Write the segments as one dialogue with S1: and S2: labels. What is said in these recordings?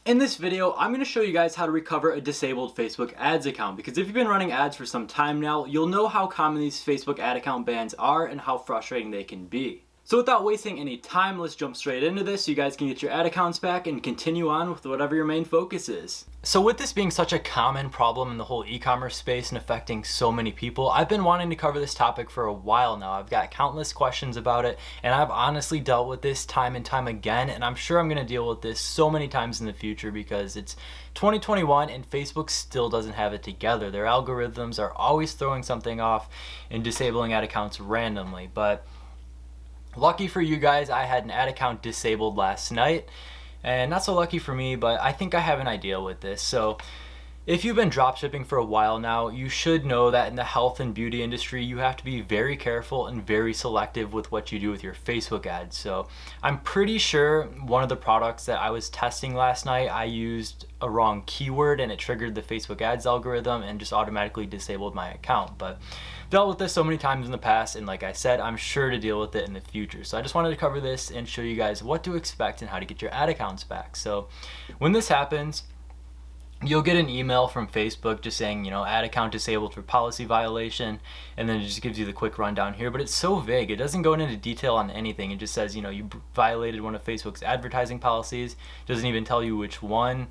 S1: In this video, I'm going to show you guys how to recover a disabled Facebook ads account, because if you've been running ads for some time now, you'll know how common these Facebook ad account bans are and how frustrating they can be. So without wasting any time, let's jump straight into this so you guys can get your ad accounts back and continue on with whatever your main focus is. So with this being such a common problem in the whole e-commerce space and affecting so many people, I've been wanting to cover this topic for a while now. I've got countless questions about it, and I've honestly dealt with this time and time again, and I'm sure I'm going to deal with this so many times in the future because it's 2021 and Facebook still doesn't have it together. Their algorithms are always throwing something off and disabling ad accounts randomly. But lucky for you guys, I had an ad account disabled last night, and not so lucky for me, but I think I have an idea with this. So if you've been dropshipping for a while now, you should know that in the health and beauty industry, you have to be very careful and very selective with what you do with your Facebook ads. So I'm pretty sure one of the products that I was testing last night, I used a wrong keyword and it triggered the Facebook ads algorithm and just automatically disabled my account. But dealt with this so many times in the past, and like I said, I'm sure to deal with it in the future. So I just wanted to cover this and show you guys what to expect and how to get your ad accounts back. So when this happens, you'll get an email from Facebook just saying, ad account disabled for policy violation, and then it just gives you the quick rundown here, but it's so vague. It doesn't go into detail on anything. It just says, you violated one of Facebook's advertising policies. It doesn't even tell you which one.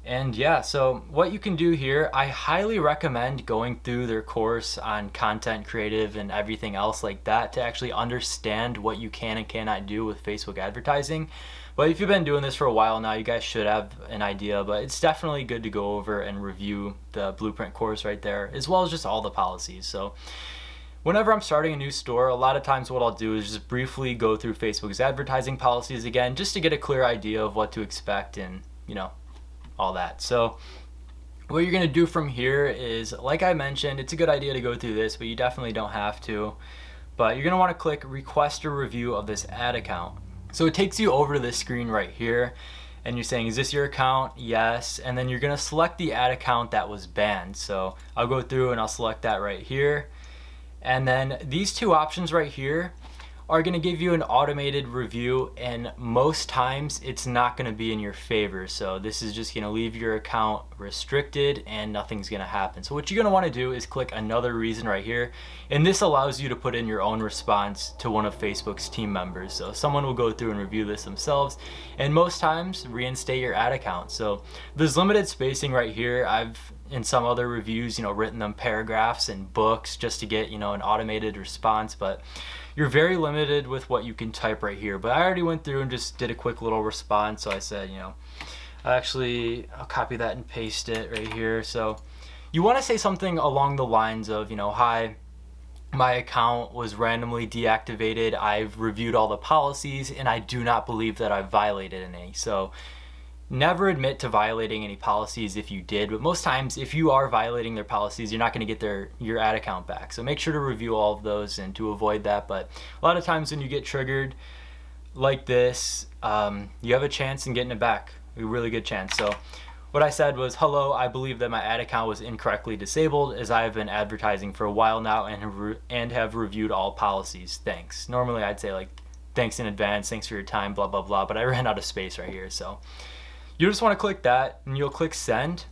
S1: And yeah, so what you can do here, I highly recommend going through their course on content creative and everything else like that to actually understand what you can and cannot do with Facebook advertising. But if you've been doing this for a while now, you guys should have an idea, but it's definitely good to go over and review the blueprint course right there, as well as just all the policies. So whenever I'm starting a new store, a lot of times what I'll do is just briefly go through Facebook's advertising policies again, just to get a clear idea of what to expect and, all that. So what you're going to do from here is, like I mentioned, it's a good idea to go through this, but you definitely don't have to. But you're going to want to click request a review of this ad account. So it takes you over to this screen right here, and you're saying, is this your account? Yes. And then you're going to select the ad account that was banned. So I'll go through and I'll select that right here. And then these two options right here are going to give you an automated review, and most times it's not going to be in your favor. So this is just going to leave your account restricted and nothing's going to happen. So what you're going to want to do is click another reason right here, and this allows you to put in your own response to one of Facebook's team members. So someone will go through and review this themselves, and most times reinstate your ad account. So there's limited spacing right here. I've in some other reviews, written them paragraphs and books just to get, an automated response, but you're very limited with what you can type right here. But I already went through and just did a quick little response. So I said, I'll copy that and paste it right here. So you want to say something along the lines of, hi, my account was randomly deactivated. I've reviewed all the policies and I do not believe that I've violated any. So never admit to violating any policies if you did, but most times if you are violating their policies, you're not going to get your ad account back. So make sure to review all of those and to avoid that. But a lot of times when you get triggered like this, you have a chance in getting it back, a really good chance. So what I said was, hello, I believe that my ad account was incorrectly disabled as I have been advertising for a while now and have reviewed all policies. Thanks. Normally I'd say thanks in advance, thanks for your time, blah, blah, blah, but I ran out of space right here. So you just want to click that and you'll click send,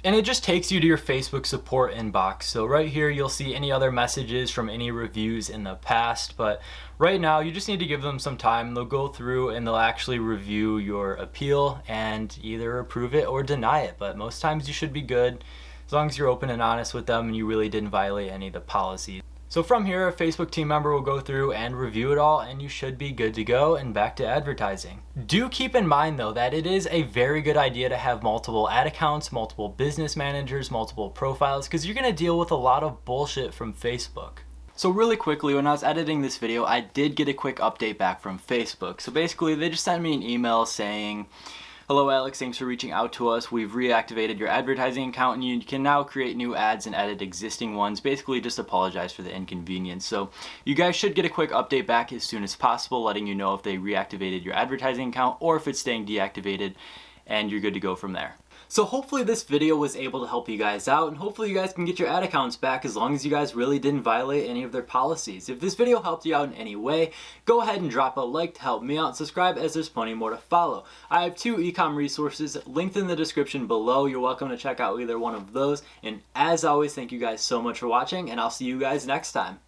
S1: and it just takes you to your Facebook support inbox. So right here you'll see any other messages from any reviews in the past, but right now you just need to give them some time. They'll go through and they'll actually review your appeal and either approve it or deny it, but most times you should be good as long as you're open and honest with them and you really didn't violate any of the policies. So from here, a Facebook team member will go through and review it all, and you should be good to go and back to advertising. Do keep in mind though that it is a very good idea to have multiple ad accounts, multiple business managers, multiple profiles, because you're going to deal with a lot of bullshit from Facebook. So really quickly, when I was editing this video, I did get a quick update back from Facebook. So basically, they just sent me an email saying, hello Alex, thanks for reaching out to us. We've reactivated your advertising account and you can now create new ads and edit existing ones. Basically just apologize for the inconvenience. So you guys should get a quick update back as soon as possible letting you know if they reactivated your advertising account or if it's staying deactivated. and you're good to go from there. So hopefully this video was able to help you guys out, and hopefully you guys can get your ad accounts back as long as you guys really didn't violate any of their policies. If this video helped you out in any way, go ahead and drop a like to help me out, and subscribe as there's plenty more to follow. I have 2 ecom resources linked in the description below. You're welcome to check out either one of those. And as always, thank you guys so much for watching, and I'll see you guys next time.